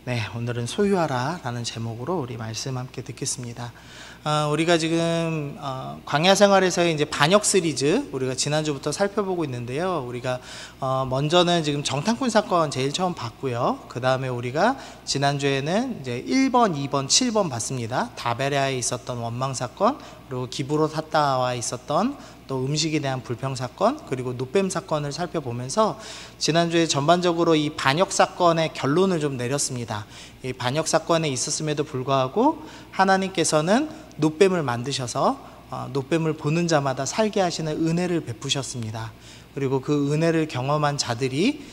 네, 오늘은 소유하라 라는 제목으로 우리 말씀 함께 듣겠습니다. 우리가 지금 광야 생활에서의 이제 반역 시리즈 우리가 지난주부터 살펴보고 있는데요. 우리가 먼저는 지금 정탐꾼 사건 제일 처음 봤고요. 그 다음에 우리가 지난주에는 이제 1번, 2번, 7번 봤습니다. 다베랴에 있었던 원망 사건, 그리고 기브롯 핫다와 있었던 또 음식에 대한 불평 사건, 그리고 노뱀 사건을 살펴보면서 지난주에 전반적으로 이 반역 사건의 결론을 좀 내렸습니다. 이 반역 사건에 있었음에도 불구하고 하나님께서는 노뱀을 만드셔서 노뱀을 보는 자마다 살게 하시는 은혜를 베푸셨습니다. 그리고 그 은혜를 경험한 자들이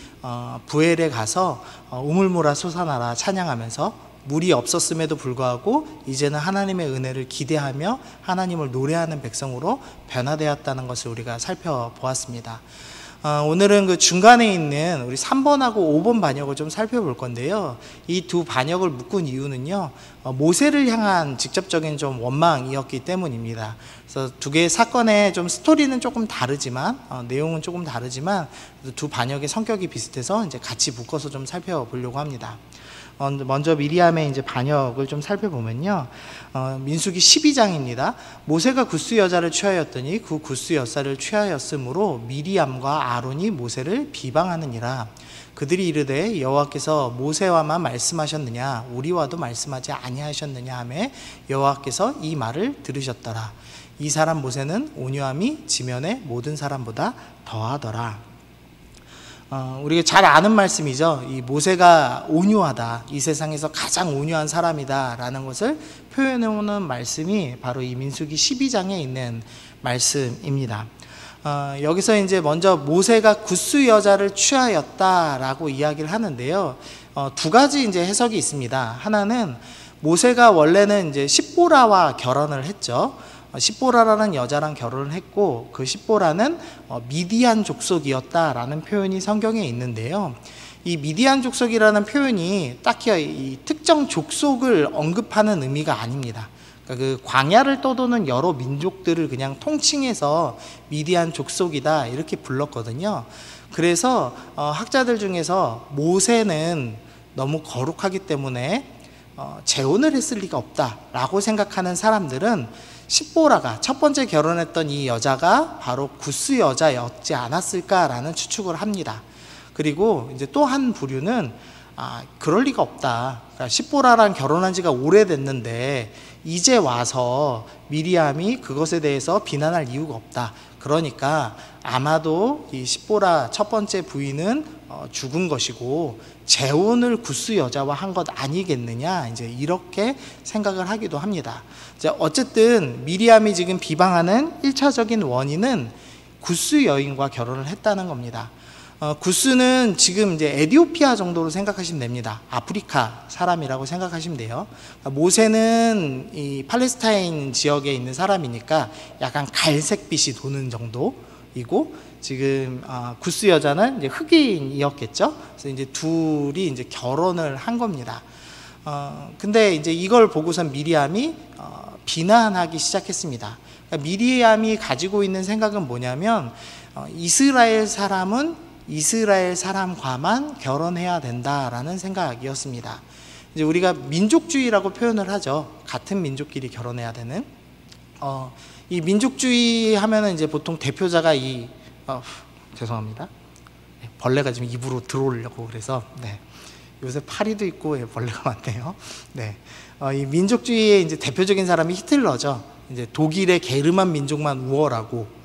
부엘에 가서 우물물아 솟아나라 찬양하면서 물이 없었음에도 불구하고 이제는 하나님의 은혜를 기대하며 하나님을 노래하는 백성으로 변화되었다는 것을 우리가 살펴보았습니다. 오늘은 그 중간에 있는 우리 3번하고 5번 반역을 좀 살펴볼 건데요. 이 두 반역을 묶은 이유는요, 모세를 향한 직접적인 좀 원망이었기 때문입니다. 그래서 두 개의 사건의 좀 스토리는 조금 다르지만, 내용은 조금 다르지만 두 반역의 성격이 비슷해서 이제 같이 묶어서 좀 살펴보려고 합니다. 먼저 미리암의 이제 반역을 좀 살펴보면요, 민수기 12장입니다. 모세가 굿스 여자를 취하였더니 그 굿스 여자를 취하였으므로 미리암과 아론이 모세를 비방하느니라. 그들이 이르되 여호와께서 모세와만 말씀하셨느냐 우리와도 말씀하지 아니하셨느냐 하매 여호와께서 이 말을 들으셨더라. 이 사람 모세는 온유함이 지면의 모든 사람보다 더하더라. 우리가 잘 아는 말씀이죠. 이 모세가 온유하다, 이 세상에서 가장 온유한 사람이다 라는 것을 표현해 오는 말씀이 바로 이 민수기 12장에 있는 말씀입니다. 여기서 이제 먼저 모세가 굿스 여자를 취하였다라고 이야기를 하는데요. 두 가지 이제 해석이 있습니다. 하나는 모세가 원래는 이제 십보라와 결혼을 했죠. 십보라라는 여자랑 결혼을 했고 그 십보라는 미디안 족속이었다라는 표현이 성경에 있는데요. 이 미디안 족속이라는 표현이 딱히 이 특정 족속을 언급하는 의미가 아닙니다. 그러니까 그 광야를 떠도는 여러 민족들을 그냥 통칭해서 미디안 족속이다 이렇게 불렀거든요. 그래서 학자들 중에서 모세는 너무 거룩하기 때문에 재혼을 했을 리가 없다라고 생각하는 사람들은 십보라가 첫 번째 결혼했던 이 여자가 바로 굿스 여자였지 않았을까라는 추측을 합니다. 그리고 이제 또 한 부류는 그럴 리가 없다. 그러니까 십보라랑 결혼한 지가 오래됐는데 이제 와서 미리암이 그것에 대해서 비난할 이유가 없다. 그러니까 아마도 이 십보라 첫 번째 부인은 죽은 것이고 재혼을 굿스 여자와 한 것 아니겠느냐, 이제 이렇게 생각을 하기도 합니다. 어쨌든 미리암이 지금 비방하는 1차적인 원인은 굿스 여인과 결혼을 했다는 겁니다. 굿스는 지금 이제 에티오피아 정도로 생각하시면 됩니다. 아프리카 사람이라고 생각하시면 돼요. 모세는 이 팔레스타인 지역에 있는 사람이니까 약간 갈색빛이 도는 정도이고, 지금 굿스 여자는 이제 흑인이었겠죠. 그래서 이제 둘이 이제 결혼을 한 겁니다. 근데 이제 이걸 보고선 미리암이 비난하기 시작했습니다. 그러니까 미리암이 가지고 있는 생각은 뭐냐면 이스라엘 사람은 이스라엘 사람과만 결혼해야 된다라는 생각이었습니다. 이제 우리가 민족주의라고 표현을 하죠. 같은 민족끼리 결혼해야 되는. 이 민족주의 하면은 이제 보통 대표자가 죄송합니다. 벌레가 지금 입으로 들어오려고 그래서 요새 파리도 있고 벌레가 많네요. 이 민족주의의 이제 대표적인 사람이 히틀러죠. 이제 독일의 게르만 민족만 우월하고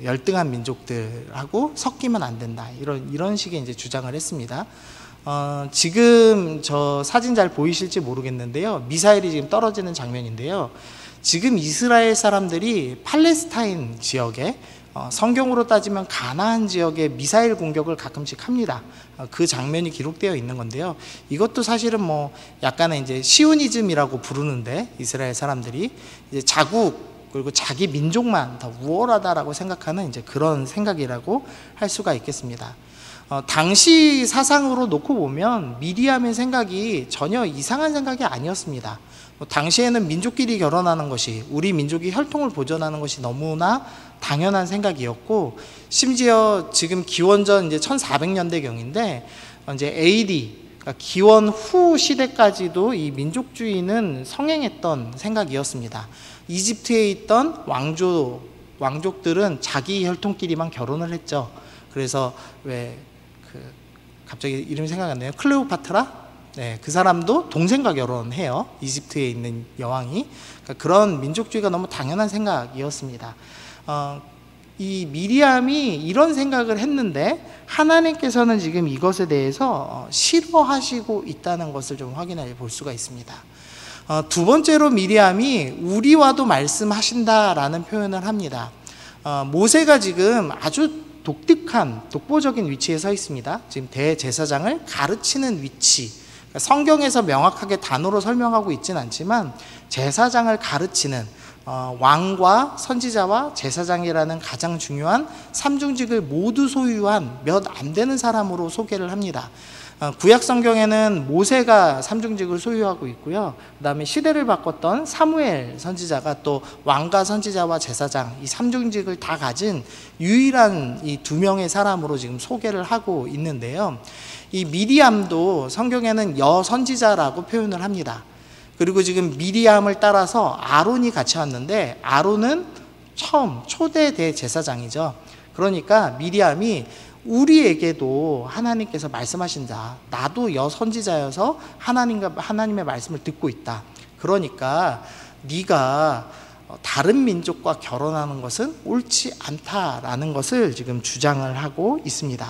열등한 민족들하고 섞이면 안 된다. 이런 식의 이제 주장을 했습니다. 지금 저 사진 잘 보이실지 모르겠는데요. 미사일이 지금 떨어지는 장면인데요. 지금 이스라엘 사람들이 팔레스타인 지역에 성경으로 따지면 가나안 지역에 미사일 공격을 가끔씩 합니다. 그 장면이 기록되어 있는 건데요. 이것도 사실은 뭐 약간의 이제 시오니즘이라고 부르는데, 이스라엘 사람들이 이제 자국 그리고 자기 민족만 더 우월하다라고 생각하는 이제 그런 생각이라고 할 수가 있겠습니다. 당시 사상으로 놓고 보면 미리암의 생각이 전혀 이상한 생각이 아니었습니다. 당시에는 민족끼리 결혼하는 것이, 우리 민족이 혈통을 보존하는 것이 너무나 당연한 생각이었고, 심지어 지금 기원전 이제 1400년대경인데 이제 AD 그러니까 기원 후 시대까지도 이 민족주의는 성행했던 생각이었습니다. 이집트에 있던 왕족들은 자기 혈통끼리만 결혼을 했죠. 그래서 갑자기 이름이 생각이 안 나요. 클레오파트라? 네, 그 사람도 동생과 결혼해요. 이집트에 있는 여왕이. 그러니까 그런 민족주의가 너무 당연한 생각이었습니다. 이 미리암이 이런 생각을 했는데 하나님께서는 지금 이것에 대해서 싫어하시고 있다는 것을 좀 확인해 볼 수가 있습니다. 두 번째로 미리암이 우리와도 말씀하신다라는 표현을 합니다. 모세가 지금 아주 독보적인 위치에 서 있습니다. 지금 대제사장을 가르치는 위치. 성경에서 명확하게 단어로 설명하고 있지는 않지만 제사장을 가르치는 왕과 선지자와 제사장이라는 가장 중요한 삼중직을 모두 소유한 몇 안 되는 사람으로 소개를 합니다. 구약 성경에는 모세가 삼중직을 소유하고 있고요. 그 다음에 시대를 바꿨던 사무엘 선지자가 또 왕과 선지자와 제사장 이 삼중직을 다 가진 유일한 이 두 명의 사람으로 지금 소개를 하고 있는데요. 이 미리암도 성경에는 여선지자라고 표현을 합니다. 그리고 지금 미리암을 따라서 아론이 같이 왔는데 아론은 초대 대제사장이죠. 그러니까 미리암이 우리에게도 하나님께서 말씀하신다. 나도 여선지자여서 하나님의 말씀을 듣고 있다. 그러니까 네가 다른 민족과 결혼하는 것은 옳지 않다라는 것을 지금 주장을 하고 있습니다.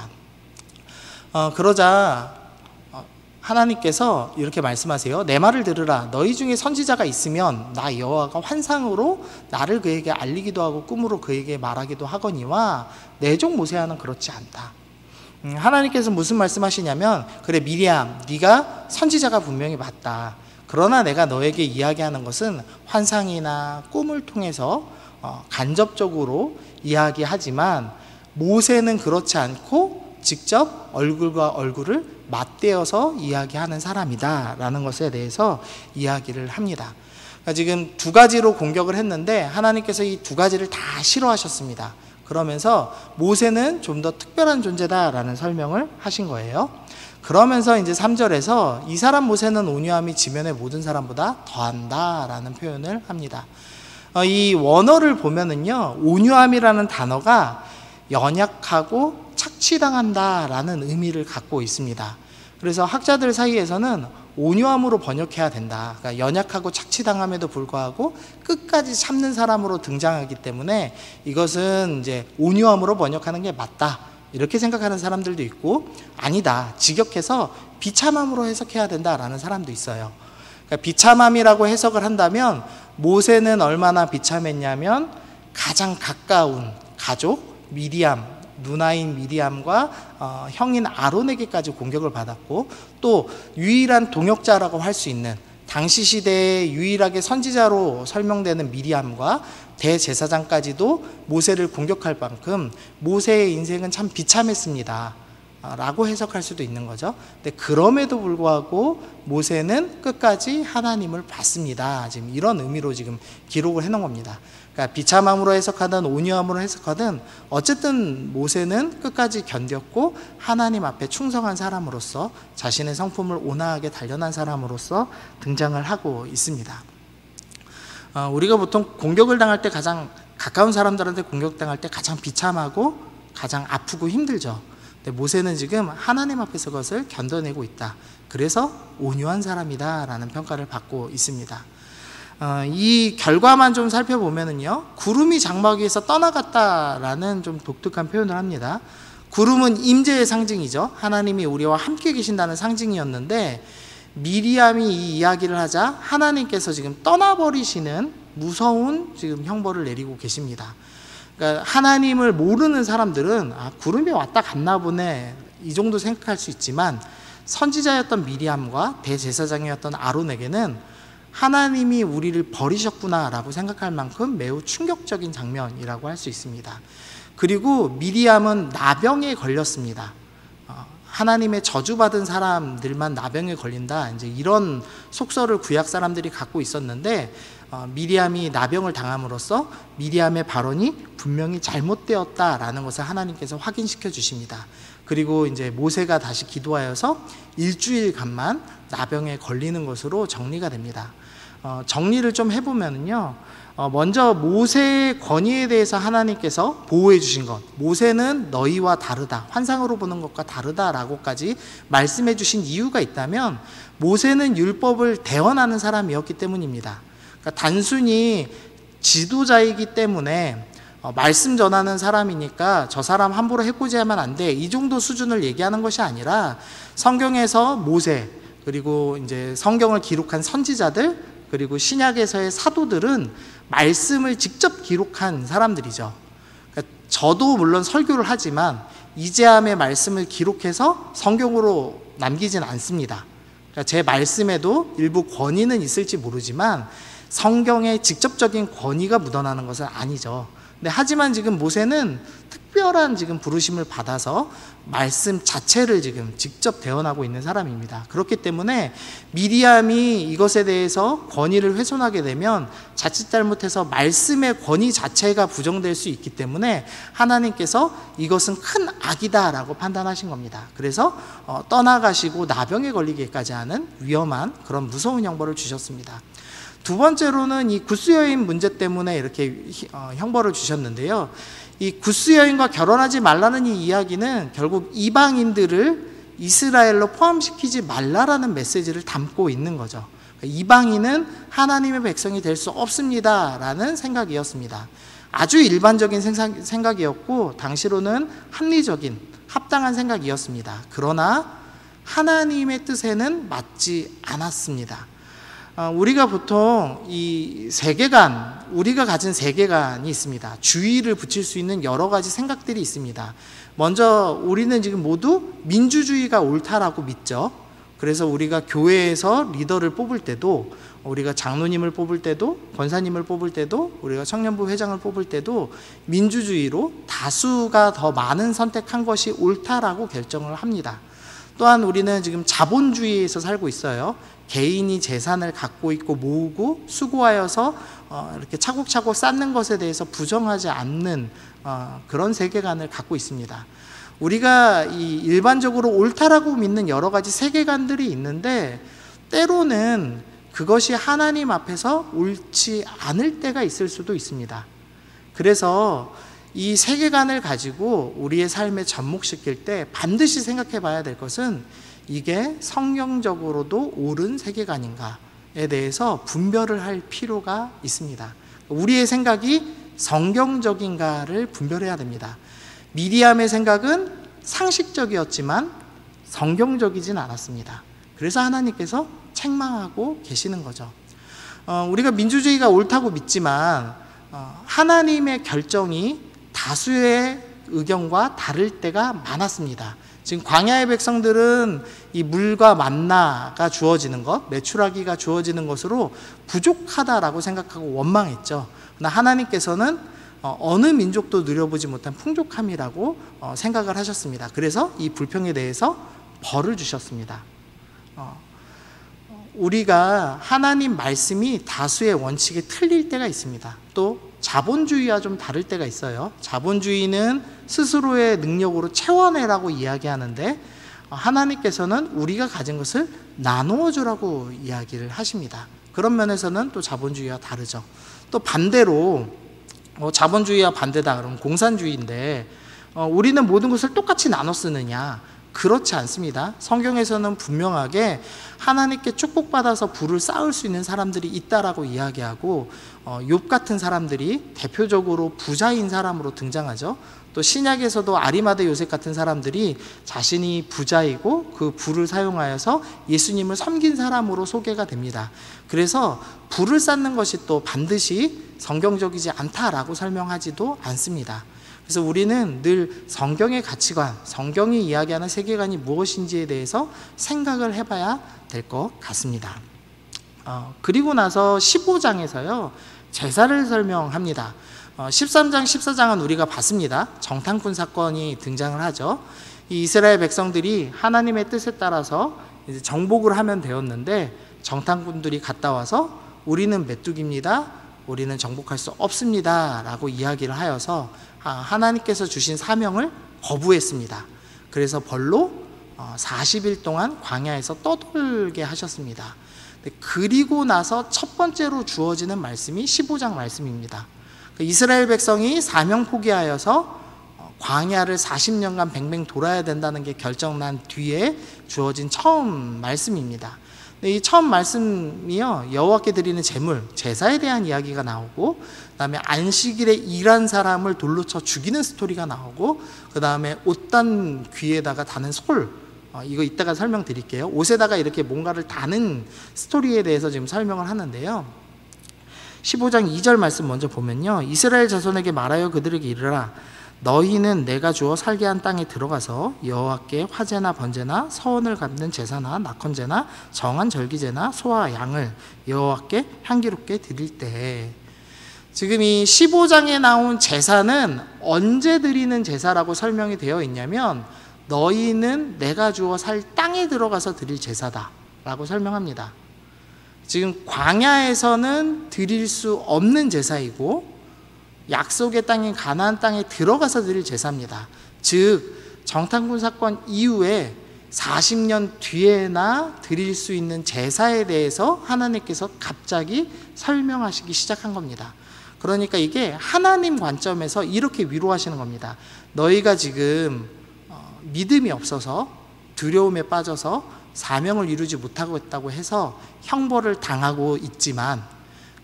그러자 하나님께서 이렇게 말씀하세요. 내 말을 들으라. 너희 중에 선지자가 있으면 나 여호와가 환상으로 나를 그에게 알리기도 하고 꿈으로 그에게 말하기도 하거니와 내 종 모세와는 그렇지 않다. 하나님께서 무슨 말씀하시냐면 그래 미리암 네가 선지자가 분명히 맞다. 그러나 내가 너에게 이야기하는 것은 환상이나 꿈을 통해서 간접적으로 이야기하지만 모세는 그렇지 않고 직접 얼굴과 얼굴을 맞대어서 이야기하는 사람이다 라는 것에 대해서 이야기를 합니다. 그러니까 지금 두 가지로 공격을 했는데 하나님께서 이 두 가지를 다 싫어하셨습니다. 그러면서 모세는 좀 더 특별한 존재다 라는 설명을 하신 거예요. 그러면서 이제 3절에서 이 사람 모세는 온유함이 지면의 모든 사람보다 더한다 라는 표현을 합니다. 이 원어를 보면은요 온유함이라는 단어가 연약하고 착취당한다 라는 의미를 갖고 있습니다. 그래서 학자들 사이에서는 온유함으로 번역해야 된다. 그러니까 연약하고 착취당함에도 불구하고 끝까지 참는 사람으로 등장하기 때문에 이것은 이제 온유함으로 번역하는 게 맞다. 이렇게 생각하는 사람들도 있고 아니다. 직역해서 비참함으로 해석해야 된다라는 사람도 있어요. 그러니까 비참함이라고 해석을 한다면 모세는 얼마나 비참했냐면 가장 가까운 가족 미리암 누나인 미리암과 형인 아론에게까지 공격을 받았고 또 유일한 동역자라고 할 수 있는 당시 시대에 유일하게 선지자로 설명되는 미리암과 대제사장까지도 모세를 공격할 만큼 모세의 인생은 참 비참했습니다 라고 해석할 수도 있는 거죠. 근데 그럼에도 불구하고 모세는 끝까지 하나님을 봤습니다. 지금 이런 의미로 지금 기록을 해놓은 겁니다. 그러니까 비참함으로 해석하든 온유함으로 해석하든 어쨌든 모세는 끝까지 견뎠고 하나님 앞에 충성한 사람으로서 자신의 성품을 온화하게 단련한 사람으로서 등장을 하고 있습니다. 우리가 보통 공격을 당할 때 가장 가까운 사람들한테 공격당할 때 가장 비참하고 가장 아프고 힘들죠. 근데 모세는 지금 하나님 앞에서 그것을 견뎌내고 있다. 그래서 온유한 사람이다 라는 평가를 받고 있습니다. 이 결과만 좀 살펴보면은요 구름이 장막 위에서 떠나갔다라는 좀 독특한 표현을 합니다. 구름은 임재의 상징이죠. 하나님이 우리와 함께 계신다는 상징이었는데 미리암이 이 이야기를 하자 하나님께서 지금 떠나버리시는 무서운 지금 형벌을 내리고 계십니다. 그러니까 하나님을 모르는 사람들은 구름이 왔다 갔나 보네 이 정도 생각할 수 있지만 선지자였던 미리암과 대제사장이었던 아론에게는 하나님이 우리를 버리셨구나 라고 생각할 만큼 매우 충격적인 장면이라고 할 수 있습니다. 그리고 미리암은 나병에 걸렸습니다. 하나님의 저주받은 사람들만 나병에 걸린다 이제 이런 속설을 구약 사람들이 갖고 있었는데 미리암이 나병을 당함으로써 미리암의 발언이 분명히 잘못되었다라는 것을 하나님께서 확인시켜 주십니다. 그리고 이제 모세가 다시 기도하여서 일주일간만 나병에 걸리는 것으로 정리가 됩니다. 정리를 좀 해보면요, 먼저 모세의 권위에 대해서 하나님께서 보호해 주신 것, 모세는 너희와 다르다, 환상으로 보는 것과 다르다라고까지 말씀해 주신 이유가 있다면 모세는 율법을 대언하는 사람이었기 때문입니다. 그러니까 단순히 지도자이기 때문에 말씀 전하는 사람이니까 저 사람 함부로 해코지하면 안 돼, 이 정도 수준을 얘기하는 것이 아니라 성경에서 모세, 그리고 이제 성경을 기록한 선지자들, 그리고 신약에서의 사도들은 말씀을 직접 기록한 사람들이죠. 그러니까 저도 물론 설교를 하지만 이재함의 말씀을 기록해서 성경으로 남기진 않습니다. 그러니까 제 말씀에도 일부 권위는 있을지 모르지만 성경에 직접적인 권위가 묻어나는 것은 아니죠. 근데 하지만 지금 모세는 특별한 지금 부르심을 받아서 말씀 자체를 지금 직접 대언하고 있는 사람입니다. 그렇기 때문에 미리암이 이것에 대해서 권위를 훼손하게 되면 자칫 잘못해서 말씀의 권위 자체가 부정될 수 있기 때문에 하나님께서 이것은 큰 악이다라고 판단하신 겁니다. 그래서 떠나가시고 나병에 걸리기까지 하는 위험한 그런 무서운 형벌을 주셨습니다. 두 번째로는 이 구스 여인 문제 때문에 이렇게 형벌을 주셨는데요. 이 구스 여인과 결혼하지 말라는 이 이야기는 결국 이방인들을 이스라엘로 포함시키지 말라라는 메시지를 담고 있는 거죠. 이방인은 하나님의 백성이 될 수 없습니다라는 생각이었습니다. 아주 일반적인 생각이었고 당시로는 합리적인, 합당한 생각이었습니다. 그러나 하나님의 뜻에는 맞지 않았습니다. 우리가 보통 이 세계관, 우리가 가진 세계관이 있습니다. 주의를 붙일 수 있는 여러 가지 생각들이 있습니다. 먼저 우리는 지금 모두 민주주의가 옳다라고 믿죠. 그래서 우리가 교회에서 리더를 뽑을 때도, 우리가 장로님을 뽑을 때도, 권사님을 뽑을 때도, 우리가 청년부 회장을 뽑을 때도 민주주의로 다수가 더 많은 선택한 것이 옳다라고 결정을 합니다. 또한 우리는 지금 자본주의에서 살고 있어요. 개인이 재산을 갖고 있고 모으고 수고하여서 이렇게 차곡차곡 쌓는 것에 대해서 부정하지 않는 그런 세계관을 갖고 있습니다. 우리가 이 일반적으로 옳다라고 믿는 여러 가지 세계관들이 있는데 때로는 그것이 하나님 앞에서 옳지 않을 때가 있을 수도 있습니다. 그래서 이 세계관을 가지고 우리의 삶에 접목시킬 때 반드시 생각해 봐야 될 것은 이게 성경적으로도 옳은 세계관인가에 대해서 분별을 할 필요가 있습니다. 우리의 생각이 성경적인가를 분별해야 됩니다. 미리암의 생각은 상식적이었지만 성경적이진 않았습니다. 그래서 하나님께서 책망하고 계시는 거죠. 우리가 민주주의가 옳다고 믿지만 하나님의 결정이 다수의 의견과 다를 때가 많았습니다. 지금 광야의 백성들은 이 물과 만나가 주어지는 것, 메추라기가 주어지는 것으로 부족하다라고 생각하고 원망했죠. 그러나 하나님께서는 어느 민족도 누려보지 못한 풍족함이라고 생각을 하셨습니다. 그래서 이 불평에 대해서 벌을 주셨습니다. 우리가 하나님 말씀이 다수의 원칙에 틀릴 때가 있습니다. 또 자본주의와 좀 다를 때가 있어요. 자본주의는 스스로의 능력으로 채워내라고 이야기하는데 하나님께서는 우리가 가진 것을 나누어 주라고 이야기를 하십니다. 그런 면에서는 또 자본주의와 다르죠. 또 반대로 자본주의와 반대다 그러면 공산주의인데 우리는 모든 것을 똑같이 나눠 쓰느냐? 그렇지 않습니다. 성경에서는 분명하게 하나님께 축복받아서 부를 쌓을 수 있는 사람들이 있다라고 이야기하고 욥 같은 사람들이 대표적으로 부자인 사람으로 등장하죠. 또 신약에서도 아리마대 요셉 같은 사람들이 자신이 부자이고 그 부를 사용하여서 예수님을 섬긴 사람으로 소개가 됩니다. 그래서 부를 쌓는 것이 또 반드시 성경적이지 않다라고 설명하지도 않습니다. 그래서 우리는 늘 성경의 가치관, 성경이 이야기하는 세계관이 무엇인지에 대해서 생각을 해봐야 될 것 같습니다. 그리고 나서 15장에서요 제사를 설명합니다. 13장, 14장은 우리가 봤습니다. 정탐꾼 사건이 등장을 하죠. 이 이스라엘 백성들이 하나님의 뜻에 따라서 이제 정복을 하면 되었는데 정탐꾼들이 갔다 와서 우리는 메뚜기입니다. 우리는 정복할 수 없습니다. 라고 이야기를 하여서 하나님께서 주신 사명을 거부했습니다. 그래서 벌로 40일 동안 광야에서 떠돌게 하셨습니다. 그리고 나서 첫 번째로 주어지는 말씀이 15장 말씀입니다. 이스라엘 백성이 사명 포기하여서 광야를 40년간 뱅뱅 돌아야 된다는 게 결정난 뒤에 주어진 처음 말씀입니다. 이 처음 말씀이요, 여호와께 드리는 제물, 제사에 대한 이야기가 나오고, 그 다음에 안식일에 일한 사람을 돌로 쳐 죽이는 스토리가 나오고, 그 다음에 옷단 귀에다가 다는 솔, 이거 이따가 설명드릴게요. 옷에다가 이렇게 뭔가를 다는 스토리에 대해서 지금 설명을 하는데요. 15장 2절 말씀 먼저 보면요, 이스라엘 자손에게 말하여 그들에게 이르라. 너희는 내가 주어 살게 한 땅에 들어가서 여호와께 화제나 번제나 서원을 갚는 제사나 낙헌제나 정한 절기제나 소와 양을 여호와께 향기롭게 드릴 때, 지금 이 15장에 나온 제사는 언제 드리는 제사라고 설명이 되어 있냐면, 너희는 내가 주어 살 땅에 들어가서 드릴 제사다 라고 설명합니다. 지금 광야에서는 드릴 수 없는 제사이고, 약속의 땅인 가나안 땅에 들어가서 드릴 제사입니다. 즉 정탐꾼 사건 이후에 40년 뒤에나 드릴 수 있는 제사에 대해서 하나님께서 갑자기 설명하시기 시작한 겁니다. 그러니까 이게 하나님 관점에서 이렇게 위로하시는 겁니다. 너희가 지금 믿음이 없어서 두려움에 빠져서 사명을 이루지 못하고 있다고 해서 형벌을 당하고 있지만,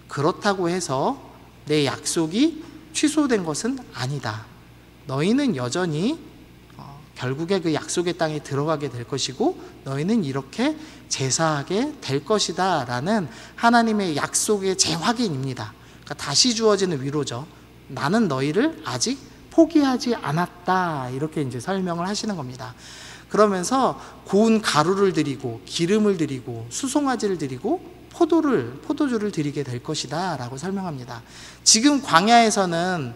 그렇다고 해서 내 약속이 취소된 것은 아니다. 너희는 여전히 결국에 그 약속의 땅에 들어가게 될 것이고, 너희는 이렇게 제사하게 될 것이다 라는 하나님의 약속의 재확인입니다. 그러니까 다시 주어지는 위로죠. 나는 너희를 아직 포기하지 않았다, 이렇게 이제 설명을 하시는 겁니다. 그러면서 고운 가루를 드리고 기름을 드리고 수송아지를 드리고 포도주를 드리게 될 것이다 라고 설명합니다. 지금 광야에서는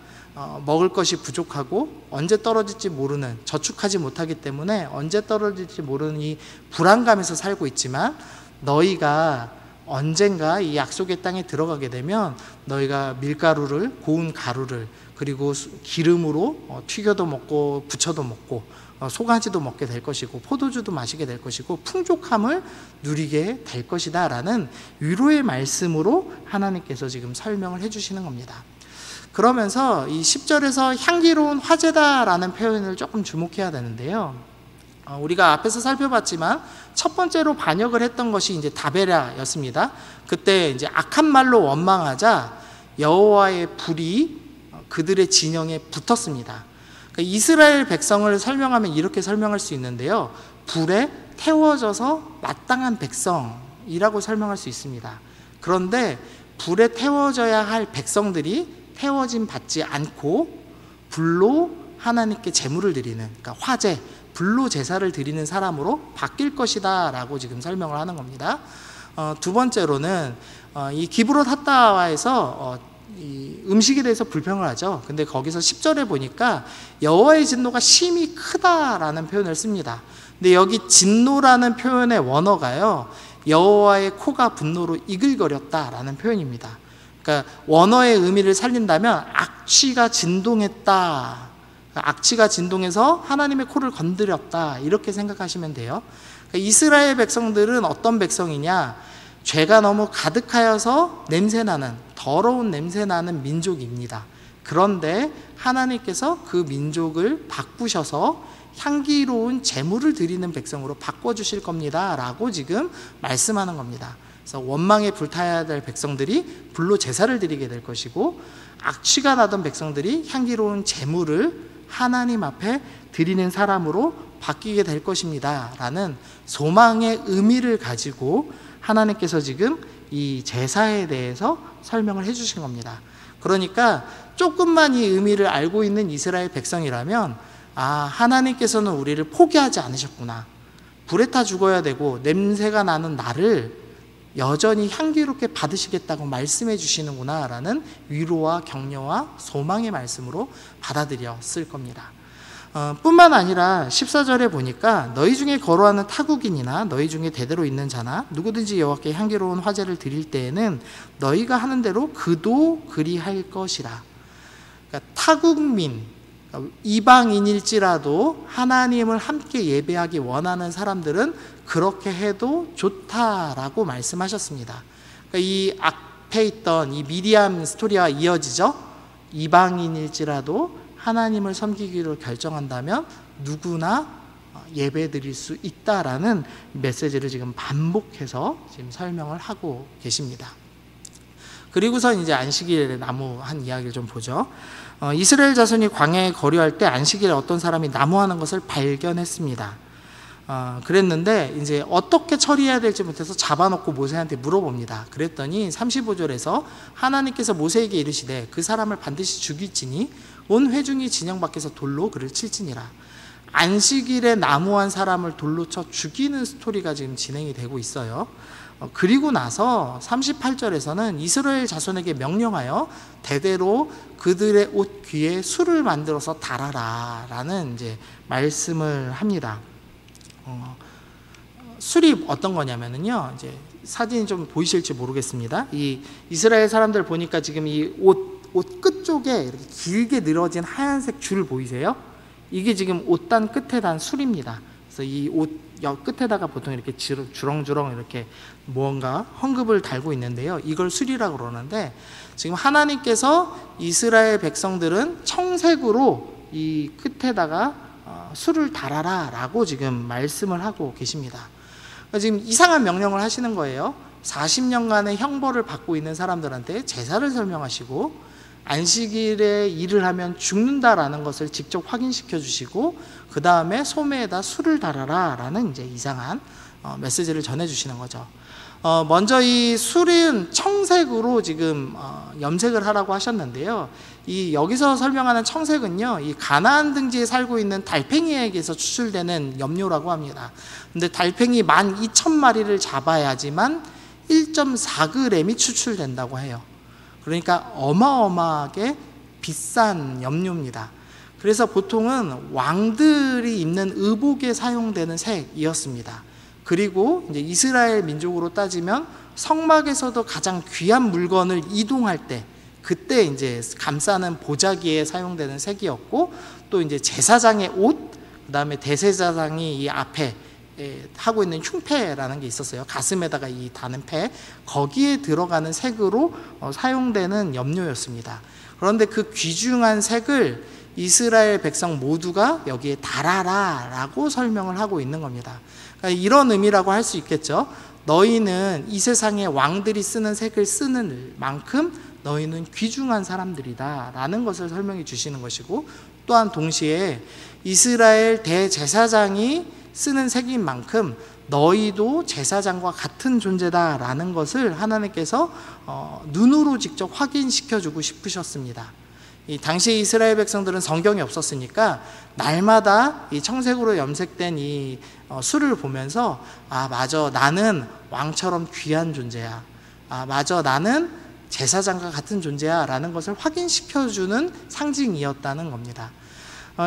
먹을 것이 부족하고 언제 떨어질지 모르는, 저축하지 못하기 때문에 언제 떨어질지 모르는 이 불안감에서 살고 있지만, 너희가 언젠가 이 약속의 땅에 들어가게 되면 너희가 밀가루를, 고운 가루를, 그리고 기름으로 튀겨도 먹고 부쳐도 먹고 소가지도 먹게 될 것이고 포도주도 마시게 될 것이고 풍족함을 누리게 될 것이다 라는 위로의 말씀으로 하나님께서 지금 설명을 해주시는 겁니다. 그러면서 이 10절에서 향기로운 화제다 라는 표현을 조금 주목해야 되는데요, 우리가 앞에서 살펴봤지만 첫 번째로 반역을 했던 것이 이제 다베라였습니다. 그때 이제 악한 말로 원망하자 여호와의 불이 그들의 진영에 붙었습니다. 이스라엘 백성을 설명하면 이렇게 설명할 수 있는데요, 불에 태워져서 마땅한 백성이라고 설명할 수 있습니다. 그런데 불에 태워져야 할 백성들이 태워짐 받지 않고 불로 하나님께 제물을 드리는, 그러니까 화제, 불로 제사를 드리는 사람으로 바뀔 것이다 라고 지금 설명을 하는 겁니다. 두 번째로는 이 기브롯 핫다와에서 이 음식에 대해서 불평을 하죠. 근데 거기서 10절에 보니까 여호와의 진노가 심히 크다라는 표현을 씁니다. 근데 여기 진노라는 표현의 원어가요, 여호와의 코가 분노로 이글거렸다라는 표현입니다. 그러니까 원어의 의미를 살린다면 악취가 진동했다, 악취가 진동해서 하나님의 코를 건드렸다, 이렇게 생각하시면 돼요. 그러니까 이스라엘 백성들은 어떤 백성이냐, 죄가 너무 가득하여서 냄새나는, 더러운 냄새나는 민족입니다. 그런데 하나님께서 그 민족을 바꾸셔서 향기로운 제물을 드리는 백성으로 바꿔주실 겁니다 라고 지금 말씀하는 겁니다. 그래서 원망에 불타야 될 백성들이 불로 제사를 드리게 될 것이고, 악취가 나던 백성들이 향기로운 제물을 하나님 앞에 드리는 사람으로 바뀌게 될 것입니다 라는 소망의 의미를 가지고 하나님께서 지금 이 제사에 대해서 설명을 해주신 겁니다. 그러니까 조금만 이 의미를 알고 있는 이스라엘 백성이라면, 하나님께서는 우리를 포기하지 않으셨구나, 불에 타 죽어야 되고 냄새가 나는 나를 여전히 향기롭게 받으시겠다고 말씀해 주시는구나 라는 위로와 격려와 소망의 말씀으로 받아들였을 겁니다. 뿐만 아니라 14절에 보니까 너희 중에 거로하는 타국인이나 너희 중에 대대로 있는 자나 누구든지 여호와께 향기로운 화제를 드릴 때에는 너희가 하는 대로 그도 그리할 것이라. 그러니까 타국민, 이방인일지라도 하나님을 함께 예배하기 원하는 사람들은 그렇게 해도 좋다라고 말씀하셨습니다. 그러니까 이 앞에 있던 이 미리암 스토리와 이어지죠. 이방인일지라도 하나님을 섬기기로 결정한다면 누구나 예배 드릴 수 있다라는 메시지를 지금 반복해서 지금 설명을 하고 계십니다. 그리고서 이제 안식일에 나무 한 이야기를 좀 보죠. 이스라엘 자손이 광야에 거류할 때 안식일에 어떤 사람이 나무하는 것을 발견했습니다. 그랬는데 이제 어떻게 처리해야 될지 못해서 잡아놓고 모세한테 물어봅니다. 그랬더니 35절에서 하나님께서 모세에게 이르시되 그 사람을 반드시 죽일지니 온 회중이 진영 밖에서 돌로 그를 칠지니라. 안식일에 나무한 사람을 돌로 쳐 죽이는 스토리가 지금 진행이 되고 있어요. 그리고 나서 38절에서는 이스라엘 자손에게 명령하여 대대로 그들의 옷 귀에 술을 만들어서 달아라 라는 이제 말씀을 합니다. 술이 어떤 거냐면요, 이제 사진이 좀 보이실지 모르겠습니다. 이 이스라엘 사람들 보니까 지금 이 옷 끝쪽에 이렇게 길게 늘어진 하얀색 줄 보이세요? 이게 지금 옷단 끝에 단 술입니다. 그래서 이 옷 끝에다가 보통 이렇게 주렁주렁 이렇게 무언가 헝겊을 달고 있는데요. 이걸 술이라고 그러는데, 지금 하나님께서 이스라엘 백성들은 청색으로 이 끝에다가 술을 달아라 라고 지금 말씀을 하고 계십니다. 지금 이상한 명령을 하시는 거예요. 40년간의 형벌을 받고 있는 사람들한테 제사를 설명하시고 안식일에 일을 하면 죽는다라는 것을 직접 확인시켜 주시고 그 다음에 소매에다 술을 달아라 라는 이제 이상한 메시지를 전해 주시는 거죠. 먼저 이 술은 청색으로 지금 염색을 하라고 하셨는데요. 이 여기서 설명하는 청색은요, 이 가나안 등지에 살고 있는 달팽이에게서 추출되는 염료라고 합니다. 근데 달팽이 12,000마리를 잡아야지만 1.4g이 추출된다고 해요. 그러니까 어마어마하게 비싼 염료입니다. 그래서 보통은 왕들이 입는 의복에 사용되는 색이었습니다. 그리고 이제 이스라엘 민족으로 따지면 성막에서도 가장 귀한 물건을 이동할 때 그때 이제 감싸는 보자기에 사용되는 색이었고, 또 이제 제사장의 옷, 그다음에 대제사장이 이 앞에 하고 있는 흉패라는 게 있었어요. 가슴에다가 이 다는 패, 거기에 들어가는 색으로 사용되는 염료였습니다. 그런데 그 귀중한 색을 이스라엘 백성 모두가 여기에 달아라 라고 설명을 하고 있는 겁니다. 그러니까 이런 의미라고 할 수 있겠죠. 너희는 이 세상의 왕들이 쓰는 색을 쓰는 만큼 너희는 귀중한 사람들이다 라는 것을 설명해 주시는 것이고, 또한 동시에 이스라엘 대제사장이 쓰는 색인 만큼 너희도 제사장과 같은 존재다라는 것을 하나님께서 눈으로 직접 확인시켜 주고 싶으셨습니다. 이 당시 이스라엘 백성들은 성경이 없었으니까 날마다 이 청색으로 염색된 이 술을 보면서 맞아, 나는 왕처럼 귀한 존재야. 맞아, 나는 제사장과 같은 존재야 라는 것을 확인시켜주는 상징이었다는 겁니다.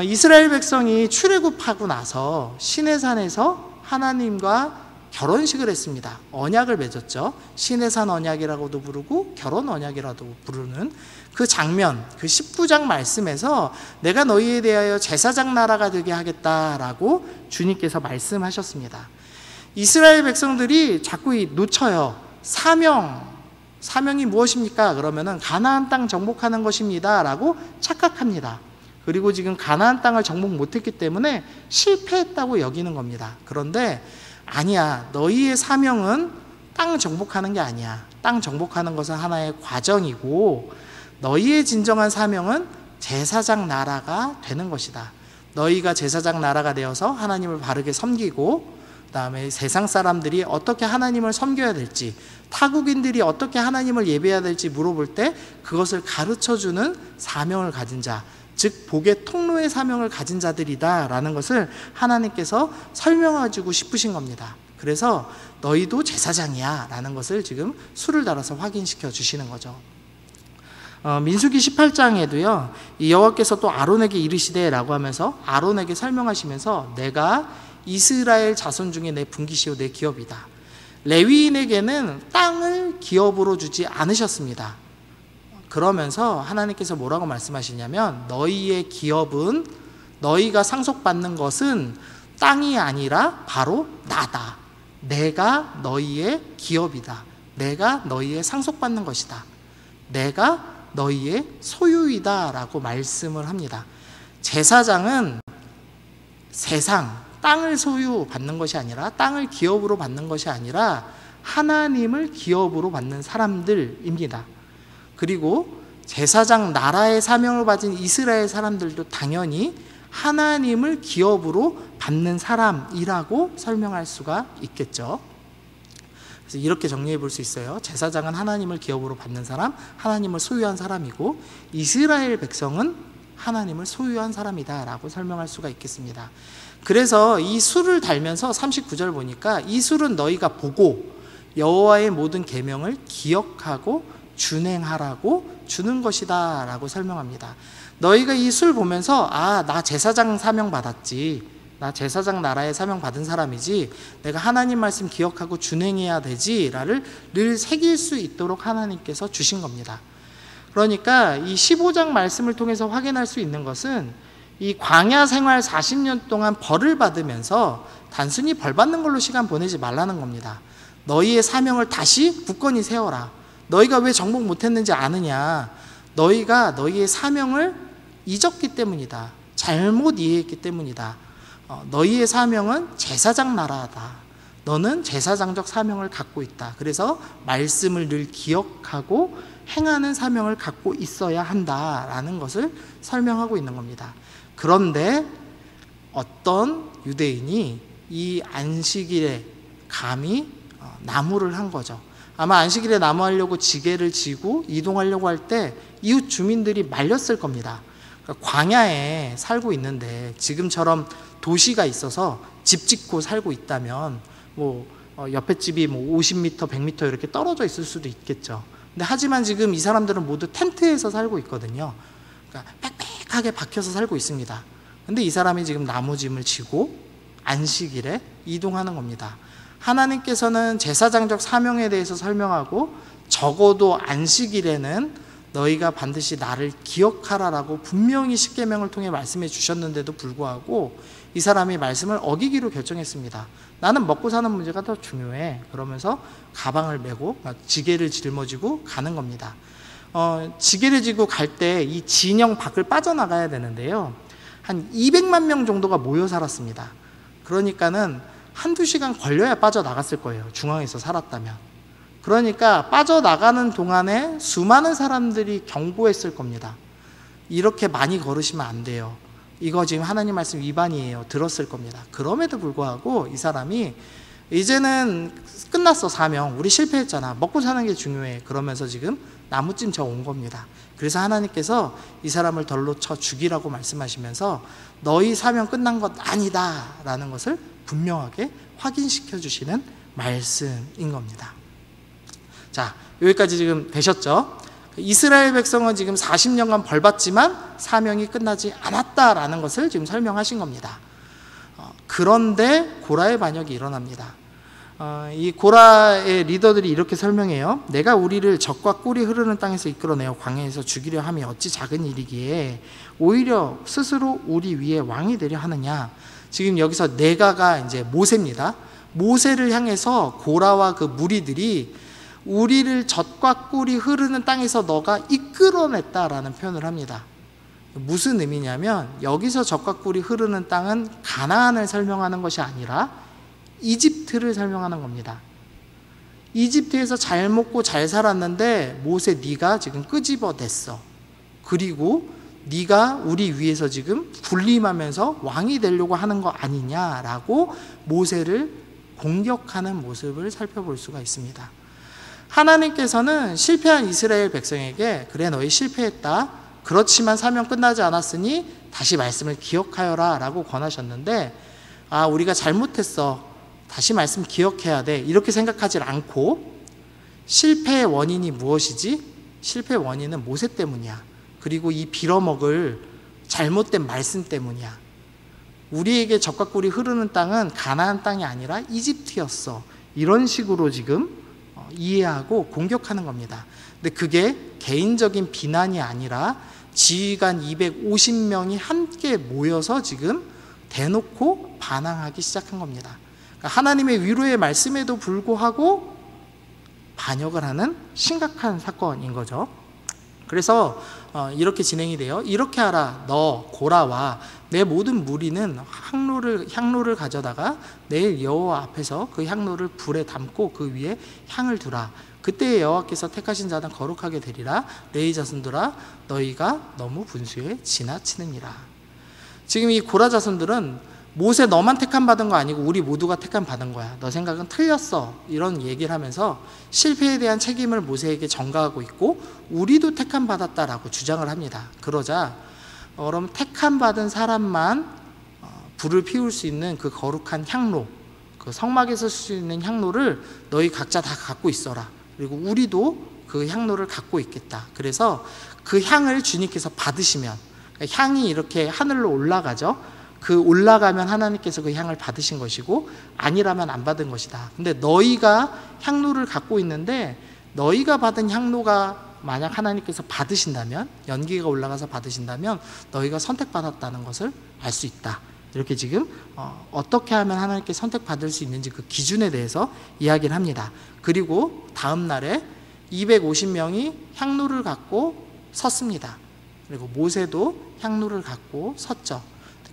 이스라엘 백성이 출애굽하고 나서 시내산에서 하나님과 결혼식을 했습니다. 언약을 맺었죠. 시내산 언약이라고도 부르고 결혼 언약이라도 부르는 그 장면, 그 19장 말씀에서 내가 너희에 대하여 제사장 나라가 되게 하겠다라고 주님께서 말씀하셨습니다. 이스라엘 백성들이 자꾸 놓쳐요. 사명이 무엇입니까? 그러면은 가나안 땅 정복하는 것입니다 라고 착각합니다. 그리고 지금 가나안 땅을 정복 못했기 때문에 실패했다고 여기는 겁니다. 그런데 아니야, 너희의 사명은 땅 정복하는 게 아니야. 땅 정복하는 것은 하나의 과정이고 너희의 진정한 사명은 제사장 나라가 되는 것이다. 너희가 제사장 나라가 되어서 하나님을 바르게 섬기고, 그 다음에 세상 사람들이 어떻게 하나님을 섬겨야 될지, 타국인들이 어떻게 하나님을 예배해야 될지 물어볼 때 그것을 가르쳐주는 사명을 가진 자, 즉 복의 통로의 사명을 가진 자들이다 라는 것을 하나님께서 설명해주고 싶으신 겁니다. 그래서 너희도 제사장이야 라는 것을 지금 술을 달아서 확인시켜 주시는 거죠. 민수기 18장에도요 이 여호와께서 또 아론에게 이르시되 라고 하면서 아론에게 설명하시면서 내가 이스라엘 자손 중에 내 분기시요 내 기업이다. 레위인에게는 땅을 기업으로 주지 않으셨습니다. 그러면서 하나님께서 뭐라고 말씀하시냐면 너희의 기업은, 너희가 상속받는 것은 땅이 아니라 바로 나다. 내가 너희의 기업이다. 내가 너희의 상속받는 것이다. 내가 너희의 소유이다 라고 말씀을 합니다. 제사장은 세상, 땅을 소유받는 것이 아니라, 땅을 기업으로 받는 것이 아니라 하나님을 기업으로 받는 사람들입니다. 그리고 제사장 나라의 사명을 받은 이스라엘 사람들도 당연히 하나님을 기업으로 받는 사람이라고 설명할 수가 있겠죠. 그래서 이렇게 정리해 볼 수 있어요. 제사장은 하나님을 기업으로 받는 사람, 하나님을 소유한 사람이고, 이스라엘 백성은 하나님을 소유한 사람이다 라고 설명할 수가 있겠습니다. 그래서 이 술을 달면서 39절 보니까 이 술은 너희가 보고 여호와의 모든 계명을 기억하고 준행하라고 주는 것이다 라고 설명합니다. 너희가 이 술 보면서 나 제사장 사명 받았지, 나 제사장 나라에 사명 받은 사람이지, 내가 하나님 말씀 기억하고 준행해야 되지 라를 늘 새길 수 있도록 하나님께서 주신 겁니다. 그러니까 이 15장 말씀을 통해서 확인할 수 있는 것은 이 광야 생활 40년 동안 벌을 받으면서 단순히 벌 받는 걸로 시간 보내지 말라는 겁니다. 너희의 사명을 다시 굳건히 세워라. 너희가 왜 정복 못했는지 아느냐? 너희가 너희의 사명을 잊었기 때문이다. 잘못 이해했기 때문이다. 너희의 사명은 제사장 나라다. 너는 제사장적 사명을 갖고 있다. 그래서 말씀을 늘 기억하고 행하는 사명을 갖고 있어야 한다라는 것을 설명하고 있는 겁니다. 그런데 어떤 유대인이 이 안식일에 감히 나무를 한 거죠. 아마 안식일에 나무하려고 지게를 지고 이동하려고 할 때 이웃 주민들이 말렸을 겁니다. 그러니까 광야에 살고 있는데 지금처럼 도시가 있어서 집 짓고 살고 있다면 옆에 집이 50m, 100m 이렇게 떨어져 있을 수도 있겠죠. 근데 하지만 지금 이 사람들은 모두 텐트에서 살고 있거든요. 그러니까 빽빽하게 박혀서 살고 있습니다. 근데 이 사람이 지금 나무짐을 지고 안식일에 이동하는 겁니다. 하나님께서는 제사장적 사명에 대해서 설명하고 적어도 안식일에는 너희가 반드시 나를 기억하라라고 분명히 십계명을 통해 말씀해 주셨는데도 불구하고 이 사람이 말씀을 어기기로 결정했습니다. 나는 먹고 사는 문제가 더 중요해. 그러면서 가방을 메고 지게를 짊어지고 가는 겁니다. 지게를 지고 갈 때 이 진영 밖을 빠져나가야 되는데요. 한 200만 명 정도가 모여 살았습니다. 그러니까는 한두 시간 걸려야 빠져나갔을 거예요. 중앙에서 살았다면. 그러니까 빠져나가는 동안에 수많은 사람들이 경고했을 겁니다. 이렇게 많이 걸으시면 안 돼요. 이거 지금 하나님 말씀 위반이에요. 들었을 겁니다. 그럼에도 불구하고 이 사람이 이제는 끝났어, 사명. 우리 실패했잖아. 먹고 사는 게 중요해. 그러면서 지금 나무찜 저 온 겁니다. 그래서 하나님께서 이 사람을 덜로 쳐 죽이라고 말씀하시면서 너희 사명 끝난 것 아니다 라는 것을 분명하게 확인시켜 주시는 말씀인 겁니다. 자, 여기까지 지금 되셨죠? 이스라엘 백성은 지금 40년간 벌 받지만 사명이 끝나지 않았다라는 것을 지금 설명하신 겁니다. 그런데 고라의 반역이 일어납니다. 이 고라의 리더들이 이렇게 설명해요. 내가 우리를 적과 꿀이 흐르는 땅에서 이끌어내어 광야에서 죽이려 함이 어찌 작은 일이기에 오히려 스스로 우리 위에 왕이 되려 하느냐. 지금 여기서 내가가 이제 모세입니다. 모세를 향해서 고라와 그 무리들이 우리를 젖과 꿀이 흐르는 땅에서 너가 이끌어냈다라는 표현을 합니다. 무슨 의미냐면 여기서 젖과 꿀이 흐르는 땅은 가나안을 설명하는 것이 아니라 이집트를 설명하는 겁니다. 이집트에서 잘 먹고 잘 살았는데 모세 네가 지금 끄집어냈어. 그리고 네가 우리 위에서 지금 군림하면서 왕이 되려고 하는 거 아니냐라고 모세를 공격하는 모습을 살펴볼 수가 있습니다. 하나님께서는 실패한 이스라엘 백성에게 그래 너희 실패했다. 그렇지만 사명 끝나지 않았으니 다시 말씀을 기억하여라 라고 권하셨는데 우리가 잘못했어. 다시 말씀 기억해야 돼. 이렇게 생각하지 않고 실패의 원인이 무엇이지? 실패의 원인은 모세 때문이야. 그리고 이 빌어먹을 잘못된 말씀 때문이야. 우리에게 젖과 꿀이 흐르는 땅은 가나안 땅이 아니라 이집트였어. 이런 식으로 지금 이해하고 공격하는 겁니다. 근데 그게 개인적인 비난이 아니라 지휘관 250명이 함께 모여서 지금 대놓고 반항하기 시작한 겁니다. 그러니까 하나님의 위로의 말씀에도 불구하고 반역을 하는 심각한 사건인 거죠. 그래서 이렇게 진행이 돼요. 이렇게 하라. 너 고라와 내 모든 무리는 향로를 가져다가 내일 여호와 앞에서 그 향로를 불에 담고 그 위에 향을 두라. 그때 여호와께서 택하신 자는 거룩하게 되리라. 레위 자손들아 너희가 너무 분수에 지나치느니라. 지금 이 고라 자손들은 모세 너만 택함 받은 거 아니고 우리 모두가 택함 받은 거야. 너 생각은 틀렸어. 이런 얘기를 하면서 실패에 대한 책임을 모세에게 전가하고 있고 우리도 택함 받았다라고 주장을 합니다. 그러자 그럼 택함 받은 사람만 불을 피울 수 있는 그 거룩한 향로, 그 성막에서 쓸 수 있는 향로를 너희 각자 다 갖고 있어라. 그리고 우리도 그 향로를 갖고 있겠다. 그래서 그 향을 주님께서 받으시면 향이 이렇게 하늘로 올라가죠. 그 올라가면 하나님께서 그 향을 받으신 것이고 아니라면 안 받은 것이다. 근데 너희가 향로를 갖고 있는데 너희가 받은 향로가 만약 하나님께서 받으신다면, 연기가 올라가서 받으신다면 너희가 선택받았다는 것을 알 수 있다. 이렇게 지금 어떻게 하면 하나님께 선택받을 수 있는지 그 기준에 대해서 이야기를 합니다. 그리고 다음 날에 250명이 향로를 갖고 섰습니다. 그리고 모세도 향로를 갖고 섰죠.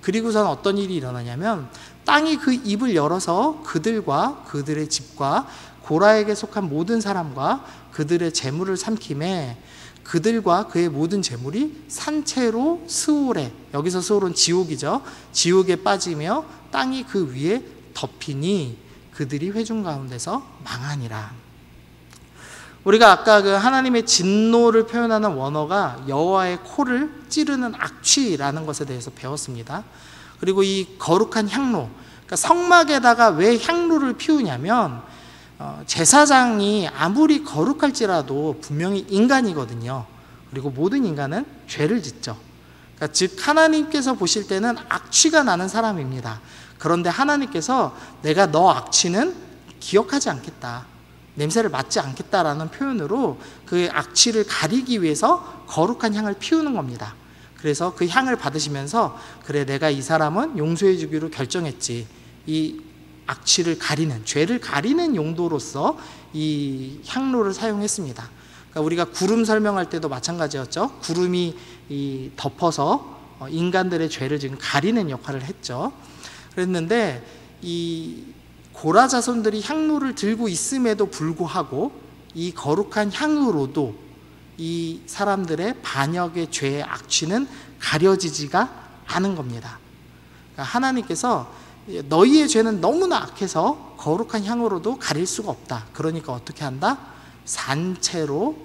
그리고선 어떤 일이 일어나냐면 땅이 그 입을 열어서 그들과 그들의 집과 고라에게 속한 모든 사람과 그들의 재물을 삼킴에 그들과 그의 모든 재물이 산채로 스올에, 여기서 스올은 지옥이죠. 지옥에 빠지며 땅이 그 위에 덮이니 그들이 회중 가운데서 망하니라. 우리가 아까 그 하나님의 진노를 표현하는 원어가 여호와의 코를 찌르는 악취라는 것에 대해서 배웠습니다. 그리고 이 거룩한 향로, 그러니까 성막에다가 왜 향로를 피우냐면 제사장이 아무리 거룩할지라도 분명히 인간이거든요. 그리고 모든 인간은 죄를 짓죠. 그러니까 즉 하나님께서 보실 때는 악취가 나는 사람입니다. 그런데 하나님께서 내가 너 악취는 기억하지 않겠다, 냄새를 맡지 않겠다라는 표현으로 그 악취를 가리기 위해서 거룩한 향을 피우는 겁니다. 그래서 그 향을 받으시면서 그래, 내가 이 사람은 용서해 주기로 결정했지. 이 악취를 가리는, 죄를 가리는 용도로서 이 향로를 사용했습니다. 그러니까 우리가 구름 설명할 때도 마찬가지였죠. 구름이 덮어서 인간들의 죄를 지금 가리는 역할을 했죠. 그랬는데 이 고라 자손들이 향로를 들고 있음에도 불구하고 이 거룩한 향으로도 이 사람들의 반역의 죄의 악취는 가려지지가 않은 겁니다. 그러니까 하나님께서 너희의 죄는 너무나 악해서 거룩한 향으로도 가릴 수가 없다. 그러니까 어떻게 한다? 산채로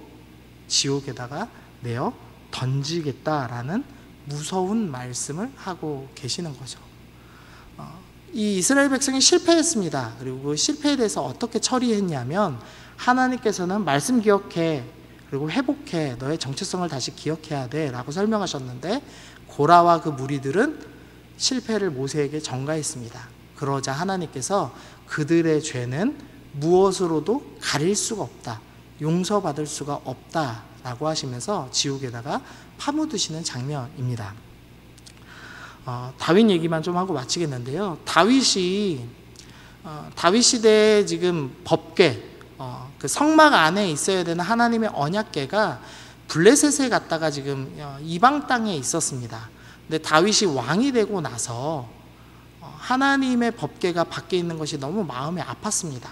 지옥에다가 내어 던지겠다라는 무서운 말씀을 하고 계시는 거죠. 이 이스라엘 백성이 실패했습니다. 그리고 그 실패에 대해서 어떻게 처리했냐면 하나님께서는 말씀 기억해, 그리고 회복해, 너의 정체성을 다시 기억해야 돼 라고 설명하셨는데 고라와 그 무리들은 실패를 모세에게 전가했습니다. 그러자 하나님께서 그들의 죄는 무엇으로도 가릴 수가 없다, 용서받을 수가 없다 라고 하시면서 지옥에다가 파묻으시는 장면입니다. 다윗 얘기만 좀 하고 마치겠는데요. 다윗 시대에 지금 법궤, 그 성막 안에 있어야 되는 하나님의 언약궤가 블레셋에 갔다가 지금 이방 땅에 있었습니다. 근데 다윗이 왕이 되고 나서 하나님의 법궤가 밖에 있는 것이 너무 마음이 아팠습니다.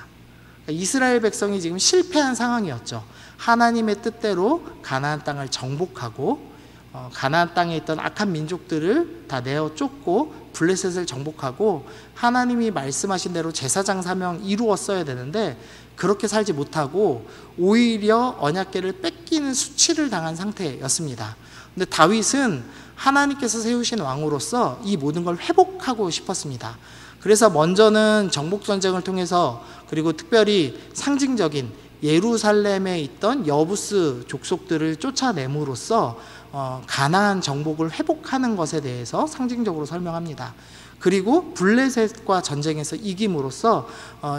그러니까 이스라엘 백성이 지금 실패한 상황이었죠. 하나님의 뜻대로 가나안 땅을 정복하고 가나안 땅에 있던 악한 민족들을 다 내어 쫓고 블레셋을 정복하고 하나님이 말씀하신 대로 제사장 사명 이루었어야 되는데 그렇게 살지 못하고 오히려 언약궤를 뺏기는 수치를 당한 상태였습니다. 근데 다윗은 하나님께서 세우신 왕으로서 이 모든 걸 회복하고 싶었습니다. 그래서 먼저는 정복전쟁을 통해서, 그리고 특별히 상징적인 예루살렘에 있던 여부스 족속들을 쫓아냄으로써 가나안 정복을 회복하는 것에 대해서 상징적으로 설명합니다. 그리고 블레셋과 전쟁에서 이김으로써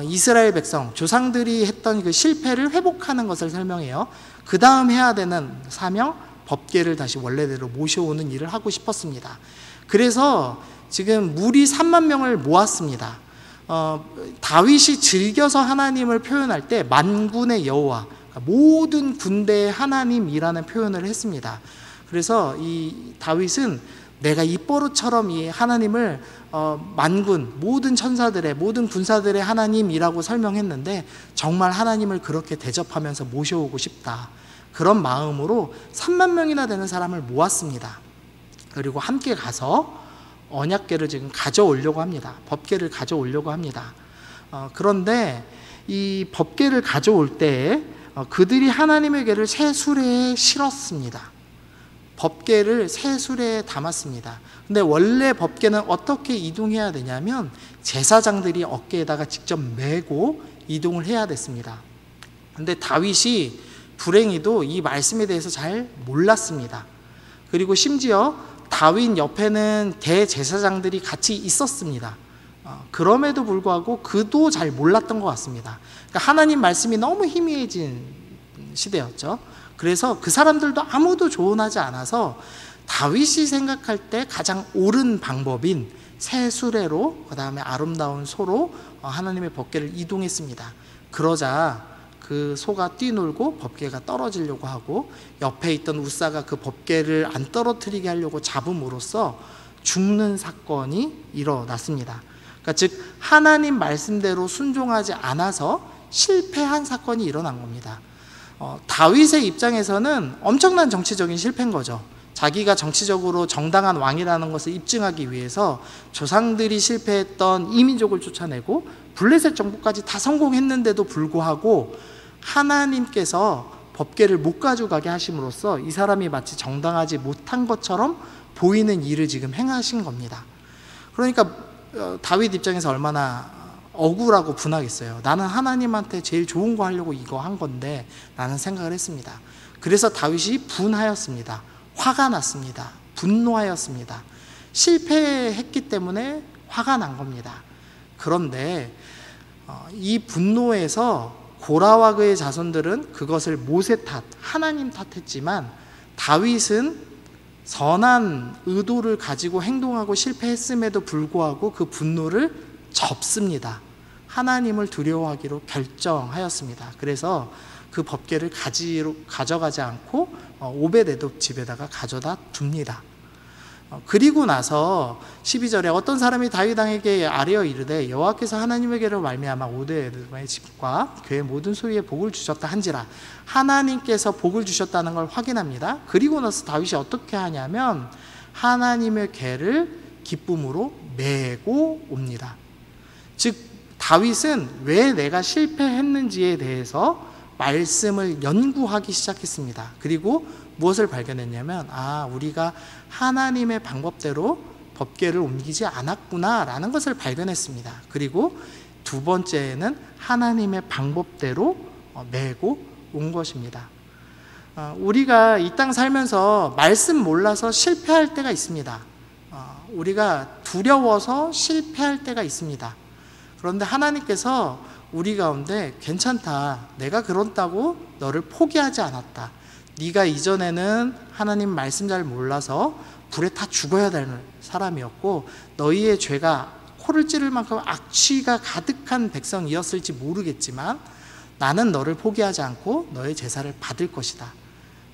이스라엘 백성, 조상들이 했던 그 실패를 회복하는 것을 설명해요. 그 다음 해야 되는 사명, 법궤를 다시 원래대로 모셔오는 일을 하고 싶었습니다. 그래서 지금 무리 3만 명을 모았습니다. 다윗이 즐겨서 하나님을 표현할 때 만군의 여호와, 모든 군대의 하나님이라는 표현을 했습니다. 그래서 이 다윗은 내가 입버릇처럼 이 하나님을 만군, 모든 천사들의, 모든 군사들의 하나님이라고 설명했는데 정말 하나님을 그렇게 대접하면서 모셔오고 싶다. 그런 마음으로 3만 명이나 되는 사람을 모았습니다. 그리고 함께 가서 언약궤를 지금 가져오려고 합니다. 법궤를 가져오려고 합니다. 그런데 이 법궤를 가져올 때 그들이 하나님의 궤를 새 수레에 실었습니다. 법궤를 새 수레에 담았습니다. 근데 원래 법궤는 어떻게 이동해야 되냐면 제사장들이 어깨에다가 직접 메고 이동을 해야 됐습니다. 근데 다윗이 불행히도 이 말씀에 대해서 잘 몰랐습니다. 그리고 심지어 다윗 옆에는 대제사장들이 같이 있었습니다. 그럼에도 불구하고 그도 잘 몰랐던 것 같습니다. 그러니까 하나님 말씀이 너무 희미해진 시대였죠. 그래서 그 사람들도 아무도 조언하지 않아서 다윗이 생각할 때 가장 옳은 방법인 새 수레로, 그 다음에 아름다운 소로 하나님의 법궤를 이동했습니다. 그러자 그 소가 뛰놀고 법궤가 떨어지려고 하고 옆에 있던 우사가 그 법궤를 안 떨어뜨리게 하려고 잡음으로써 죽는 사건이 일어났습니다. 그러니까 즉 하나님 말씀대로 순종하지 않아서 실패한 사건이 일어난 겁니다. 다윗의 입장에서는 엄청난 정치적인 실패인 거죠. 자기가 정치적으로 정당한 왕이라는 것을 입증하기 위해서 조상들이 실패했던 이민족을 쫓아내고 블레셋 정복까지 다 성공했는데도 불구하고 하나님께서 법궤를 못 가져가게 하심으로써 이 사람이 마치 정당하지 못한 것처럼 보이는 일을 지금 행하신 겁니다. 그러니까 다윗 입장에서 얼마나 억울하고 분하겠어요. 나는 하나님한테 제일 좋은 거 하려고 이거 한 건데 라는 생각을 했습니다. 그래서 다윗이 분하였습니다. 화가 났습니다. 분노하였습니다. 실패했기 때문에 화가 난 겁니다. 그런데 이 분노에서 고라와 그의 자손들은 그것을 모세 탓, 하나님 탓했지만 다윗은 선한 의도를 가지고 행동하고 실패했음에도 불구하고 그 분노를 접습니다. 하나님을 두려워하기로 결정하였습니다. 그래서 그 법궤를 가져가지 않고 오벳에돔 집에다가 가져다 둡니다. 그리고 나서 12절에 어떤 사람이 다윗왕에게 아뢰어 이르되 여호와께서 하나님에게로 말미암아 오벳에돔의 집과 그의 모든 소유에 복을 주셨다 한지라. 하나님께서 복을 주셨다는 걸 확인합니다. 그리고 나서 다윗이 어떻게 하냐면 하나님의 궤를 기쁨으로 메고 옵니다. 즉 다윗은 왜 내가 실패했는지에 대해서 말씀을 연구하기 시작했습니다. 그리고 무엇을 발견했냐면 우리가 하나님의 방법대로 법궤를 옮기지 않았구나 라는 것을 발견했습니다. 그리고 두 번째는 하나님의 방법대로 메고 온 것입니다. 우리가 이 땅 살면서 말씀 몰라서 실패할 때가 있습니다. 우리가 두려워서 실패할 때가 있습니다. 그런데 하나님께서 우리 가운데 괜찮다. 내가 그렇다고 너를 포기하지 않았다. 네가 이전에는 하나님 말씀 잘 몰라서 불에 타 죽어야 되는 사람이었고 너희의 죄가 코를 찌를 만큼 악취가 가득한 백성이었을지 모르겠지만 나는 너를 포기하지 않고 너의 제사를 받을 것이다.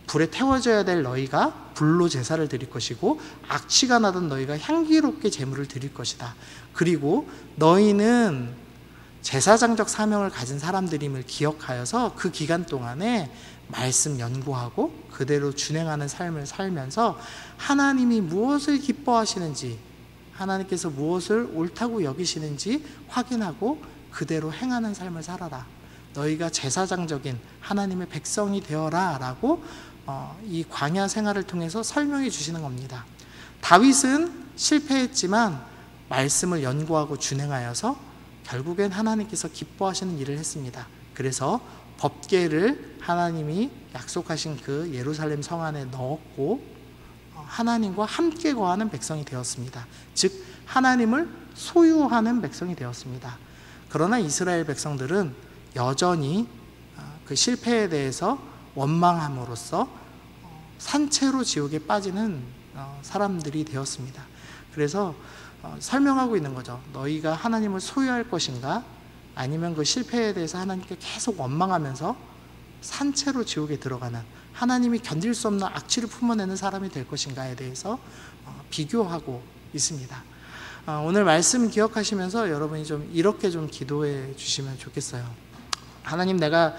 불에 태워져야 될 너희가 불로 제사를 드릴 것이고 악취가 나던 너희가 향기롭게 제물을 드릴 것이다. 그리고 너희는 제사장적 사명을 가진 사람들임을 기억하여서 그 기간 동안에 말씀 연구하고 그대로 준행하는 삶을 살면서 하나님이 무엇을 기뻐하시는지, 하나님께서 무엇을 옳다고 여기시는지 확인하고 그대로 행하는 삶을 살아라. 너희가 제사장적인 하나님의 백성이 되어라 라고 이 광야 생활을 통해서 설명해 주시는 겁니다. 다윗은 실패했지만 말씀을 연구하고 준행하여서 결국엔 하나님께서 기뻐하시는 일을 했습니다. 그래서 법궤를 하나님이 약속하신 그 예루살렘 성 안에 넣었고 하나님과 함께 거하는 백성이 되었습니다. 즉 하나님을 소유하는 백성이 되었습니다. 그러나 이스라엘 백성들은 여전히 그 실패에 대해서 원망함으로써 산채로 지옥에 빠지는 사람들이 되었습니다. 그래서 설명하고 있는 거죠. 너희가 하나님을 소유할 것인가? 아니면 그 실패에 대해서 하나님께 계속 원망하면서 산채로 지옥에 들어가는, 하나님이 견딜 수 없는 악취를 품어내는 사람이 될 것인가에 대해서 비교하고 있습니다. 오늘 말씀 기억하시면서 여러분이 좀 이렇게 좀 기도해 주시면 좋겠어요. 하나님, 내가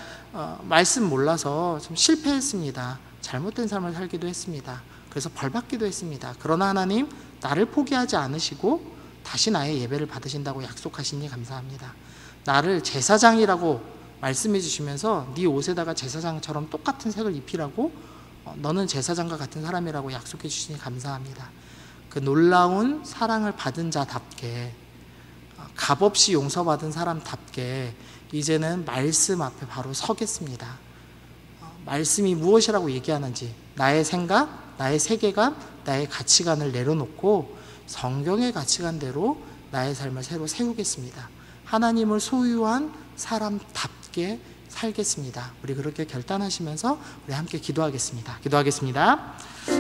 말씀 몰라서 좀 실패했습니다. 잘못된 삶을 살기도 했습니다. 그래서 벌받기도 했습니다. 그러나 하나님, 나를 포기하지 않으시고 다시 나의 예배를 받으신다고 약속하시니 감사합니다. 나를 제사장이라고 말씀해 주시면서 네 옷에다가 제사장처럼 똑같은 색을 입히라고, 너는 제사장과 같은 사람이라고 약속해 주시니 감사합니다. 그 놀라운 사랑을 받은 자답게, 값없이 용서받은 사람답게 이제는 말씀 앞에 바로 서겠습니다. 말씀이 무엇이라고 얘기하는지, 나의 생각, 나의 세계관, 나의 가치관을 내려놓고 성경의 가치관대로 나의 삶을 새로 세우겠습니다. 하나님을 소유한 사람답게 살겠습니다. 우리 그렇게 결단하시면서 우리 함께 기도하겠습니다. 기도하겠습니다.